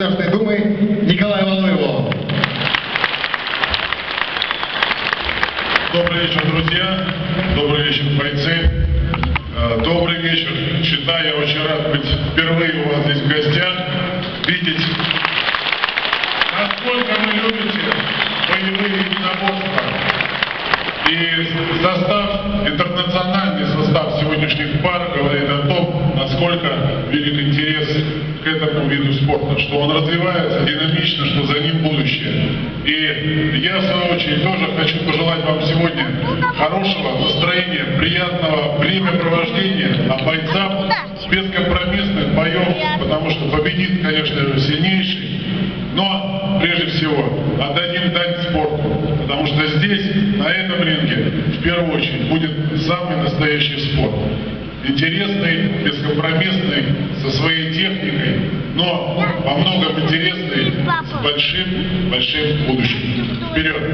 Государственной Думы Николаю Валуеву. Добрый вечер, друзья. Добрый вечер, бойцы. Добрый вечер. Считаю, я очень рад быть впервые у вас здесь в гостях, видеть, насколько вы любите боевые единоборства. И состав, интернациональный состав сегодняшних пар говорит о том, насколько велик интерес к этому виду спорта, что он развивается динамично, что за ним будущее. И я, в свою очередь, тоже хочу пожелать вам сегодня хорошего настроения, приятного времяпровождения, а бойцам бескомпромиссных боев, потому что победит, конечно, сильнейший, но прежде всего отдадим дань спорту, потому что здесь, на этом ринге, в первую очередь, будет самый настоящий спорт. Интересный, бескомпромиссный, со своей техникой, но во многом интересный, с большим будущим. Вперед!